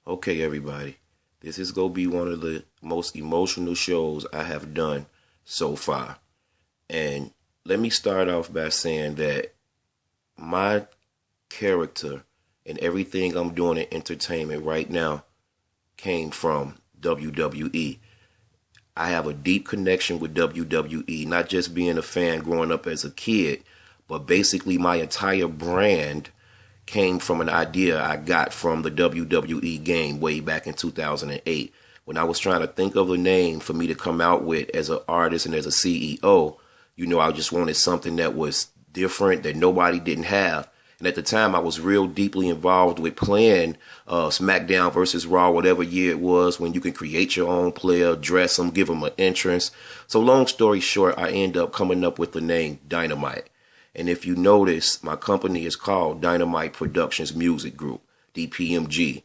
Okay, everybody, this is going to be one of the most emotional shows I have done so far. And let me start off by saying that my character and everything I'm doing in entertainment right now came from WWE. I have a deep connection with WWE, not just being a fan growing up as a kid, but basically my entire brand came from an idea I got from the WWE game way back in 2008. When I was trying to think of a name for me to come out with as an artist and as a CEO, I just wanted something that was different that nobody didn't have. And at the time, I was real deeply involved with playing SmackDown versus Raw, whatever year it was, when you can create your own player, dress them, give them an entrance. So long story short, I end up coming up with the name Dynamite. And if you notice, my company is called Dynamite Productions Music Group, DPMG.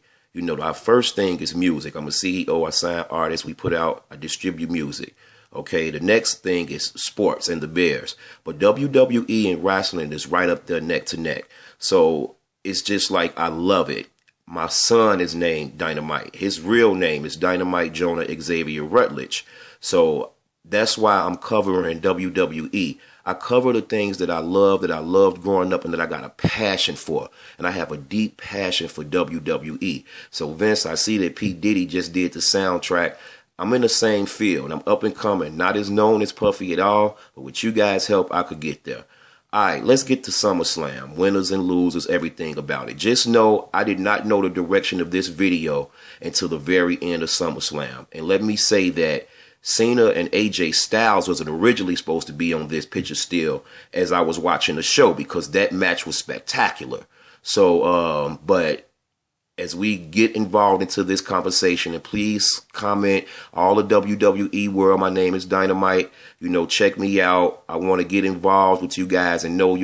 Our first thing is music. I'm a CEO, I sign artists, I distribute music. Okay, the next thing is sports and the Bears. But WWE and wrestling is right up there neck to neck. So it's just like I love it. My son is named Dynamite. His real name is Dynamite Jonah Xavier Rutledge. So that's why I'm covering WWE. I cover the things that I love, that I loved growing up, and that I got a passion for. And I have a deep passion for WWE. So Vince, I see that P. Diddy just did the soundtrack. I'm in the same field. I'm up and coming. Not as known as Puffy at all, but with you guys' help, I could get there. All right, let's get to Summerslam. Winners and losers, everything about it. Just know I did not know the direction of this video until the very end of Summerslam. And let me say that Cena and AJ Styles wasn't originally supposed to be on this picture still as I was watching the show because that match was spectacular. So, but as we get involved into this conversation, and please comment all the WWE world. My name is Dynamite. Check me out. I want to get involved with you guys and know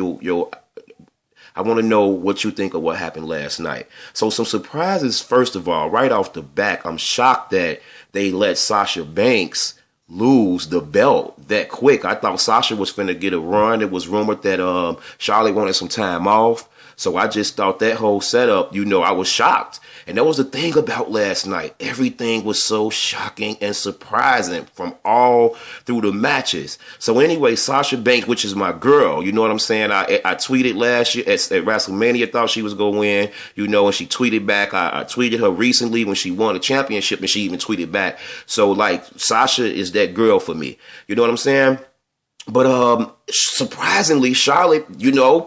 I want to know what you think of what happened last night. So some surprises. First of all, right off the back, I'm shocked that they let Sasha Banks lose the belt that quick. I thought Sasha was finna get a run. It was rumored that Charlotte wanted some time off. So I just thought that whole setup, I was shocked. And that was the thing about last night. Everything was so shocking and surprising from all through the matches. So anyway, Sasha Banks, which is my girl, you know what I'm saying? I tweeted last year at WrestleMania, thought she was going to win, and she tweeted back. I tweeted her recently when she won a championship, and she even tweeted back. So like Sasha is that girl for me. You know what I'm saying? But surprisingly, Charlotte,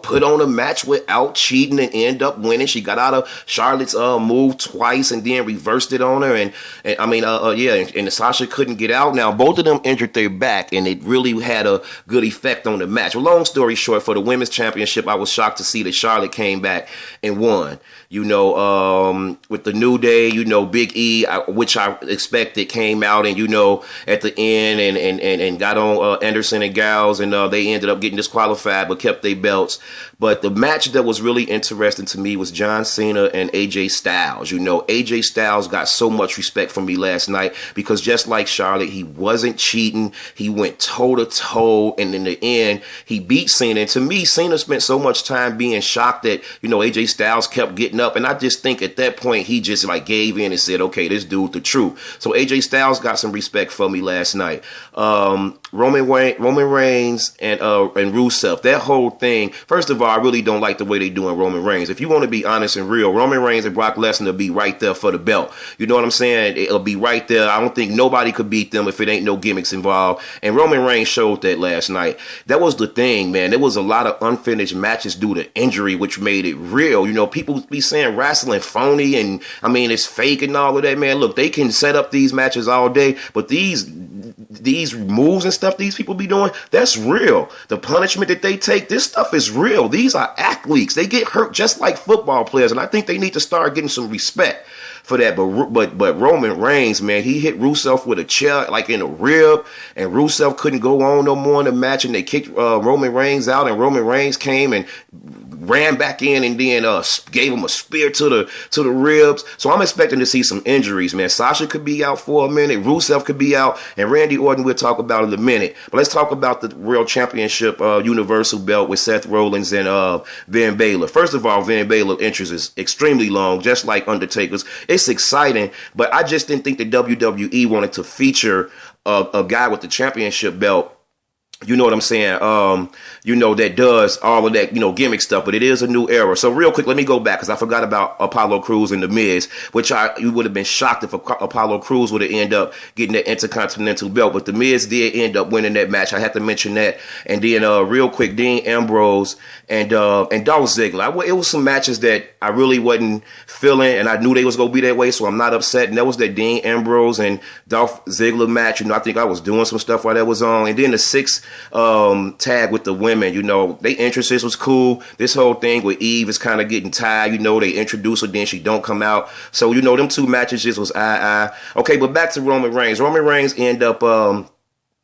put on a match without cheating and end up winning. She got out of Charlotte's move twice and then reversed it on her. And Sasha couldn't get out. Now, both of them injured their back, and it really had a good effect on the match. Well, long story short, for the women's championship, I was shocked to see that Charlotte came back and won. With the New Day, Big E, which I expected, came out and, at the end and got on Anderson and Gals, and they ended up getting disqualified but kept their belts. But the match that was really interesting to me was John Cena and AJ Styles. AJ Styles got so much respect from me last night because just like Charlotte, he wasn't cheating. He went toe to toe, and in the end, he beat Cena. And to me, Cena spent so much time being shocked that, AJ Styles kept getting up. And I just think at that point, he just like gave in and said, okay, this dude the truth. So AJ Styles got some respect for me last night. Roman Reigns and Rusev, that whole thing. First of all, I really don't like the way they doing Roman Reigns. If you want to be honest and real, Roman Reigns and Brock Lesnar will be right there for the belt. You know what I'm saying? It'll be right there. I don't think nobody could beat them if it ain't no gimmicks involved. And Roman Reigns showed that last night. That was the thing, man. There was a lot of unfinished matches due to injury, which made it real. People be saying wrestling phony and it's fake and all of that, man. Look, they can set up these matches all day, but these moves and stuff these people be doing, that's real. The punishment that they take, this stuff is real. These are athletes. They get hurt just like football players, and I think they need to start getting some respect for that. But Roman Reigns, man, he hit Rusev with a chair like in a rib, and Rusev couldn't go on no more in the match, and they kicked Roman Reigns out, and Roman Reigns came and ran back in and then gave him a spear to the ribs. So I'm expecting to see some injuries, man. Sasha could be out for a minute. Rusev could be out. And Randy Orton we'll talk about in a minute. But let's talk about the World Championship Universal belt with Seth Rollins and Finn Balor. First of all, Finn Balor's interest is extremely long, just like Undertaker's. It's exciting, but I just didn't think the WWE wanted to feature a guy with the championship belt. You know what I'm saying? That does all of that, gimmick stuff, but it is a new era. So real quick, let me go back because I forgot about Apollo Crews and The Miz, which you would have been shocked if Apollo Crews would have ended up getting that Intercontinental belt, but The Miz did end up winning that match. I had to mention that. And then real quick, Dean Ambrose and Dolph Ziggler. It was some matches that I really wasn't feeling, and I knew they was going to be that way, so I'm not upset. And that was that Dean Ambrose and Dolph Ziggler match. I think I was doing some stuff while that was on. And then the 6 tag with the women, they interest was cool. This whole thing with Eve is kind of getting tired. They introduce her, then she don't come out. So, them 2 matches just was Okay, but back to Roman Reigns. Roman Reigns end up hurting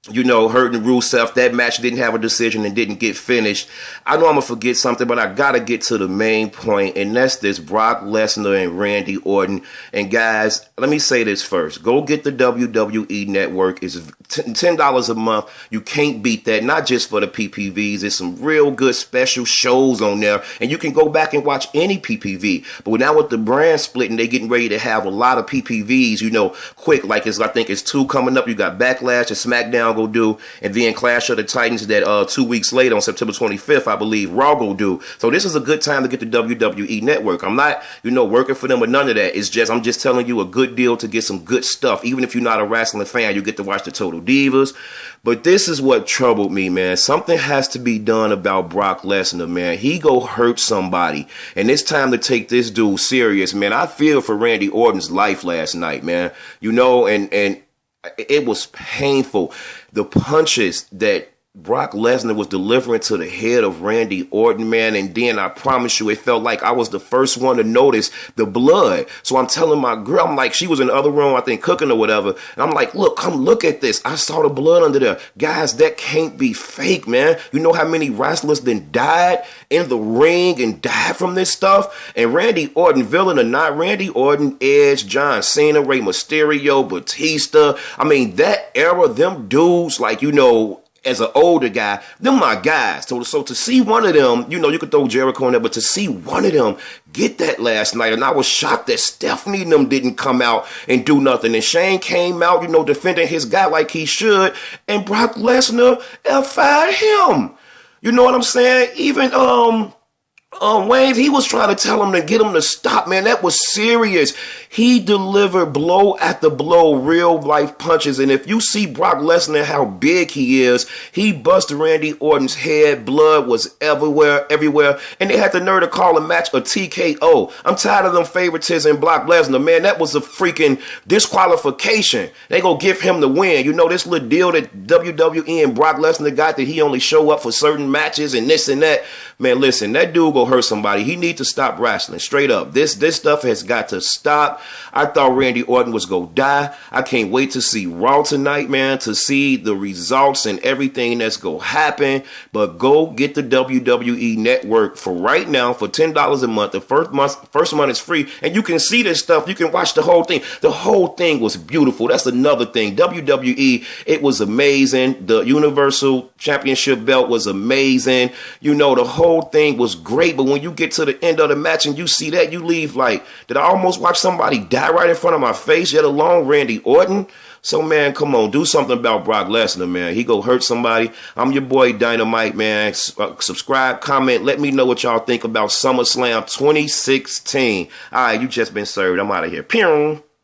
Rusev. That match didn't have a decision and didn't get finished. I know I'm going to forget something, but I got to get to the main point, and that's this Brock Lesnar and Randy Orton. And guys, let me say this first. Go get the WWE Network. It's $10 a month. You can't beat that, not just for the PPVs. There's some real good special shows on there, and you can go back and watch any PPV. But now with the brand splitting, they're getting ready to have a lot of PPVs, quick. Like I think it's 2 coming up. You got Backlash and SmackDown go do, and then Clash of the Titans that 2 weeks later on September 25th, I believe, Raw go do. So this is a good time to get the WWE Network. I'm not, working for them or none of that. I'm just telling you a good deal to get some good stuff. Even if you're not a wrestling fan, you get to watch the Total Divas. But this is what troubled me, man. Something has to be done about Brock Lesnar, man. He go hurt somebody, and it's time to take this dude serious, man. I feel for Randy Orton's life last night, man. And it was painful. The punches that Brock Lesnar was delivering to the head of Randy Orton, man, and then I promise you, it felt like I was the first one to notice the blood. So I'm telling my girl, I'm like, she was in the other room, I think, cooking or whatever, and I'm like, look, come look at this. I saw the blood under there. Guys, that can't be fake, man. You know how many wrestlers then died in the ring and died from this stuff? And Randy Orton, villain or not, Randy Orton, Edge, John Cena, Rey Mysterio, Batista. I mean, that era, them dudes, as an older guy, them my guys. So to see one of them, you could throw Jericho in there, but to see one of them get that last night, and I was shocked that Stephanie and them didn't come out and do nothing. And Shane came out, defending his guy like he should, and Brock Lesnar fired him. You know what I'm saying? Even Wayne, he was trying to tell him to get him to stop, man. That was serious. He delivered blow after blow, real life punches. And if you see Brock Lesnar, how big he is, he busted Randy Orton's head. Blood was everywhere. And they had the nerve to call a match a TKO. I'm tired of them favoritism and Brock Lesnar, man. That was a freaking disqualification. They gonna give him the win. This little deal that WWE and Brock Lesnar got, that he only show up for certain matches and this and that. Man, listen, that dude go hurt somebody. He need to stop wrestling. Straight up. This stuff has got to stop. I thought Randy Orton was going to die. I can't wait to see Raw tonight, man, to see the results and everything that's going to happen. But go get the WWE Network for right now for $10 a month. The first month is free. And you can see this stuff. You can watch the whole thing. The whole thing was beautiful. That's another thing. WWE, it was amazing. The Universal Championship belt was amazing. The whole thing was great. But when you get to the end of the match and you see that, you leave like, did I almost watch somebody die right in front of my face, yet alone Randy Orton? So, man, come on, do something about Brock Lesnar, man. He go hurt somebody. I'm your boy Dynamite, man. Subscribe, comment, let me know what y'all think about SummerSlam 2016. All right, you just been served. I'm out of here. Pew.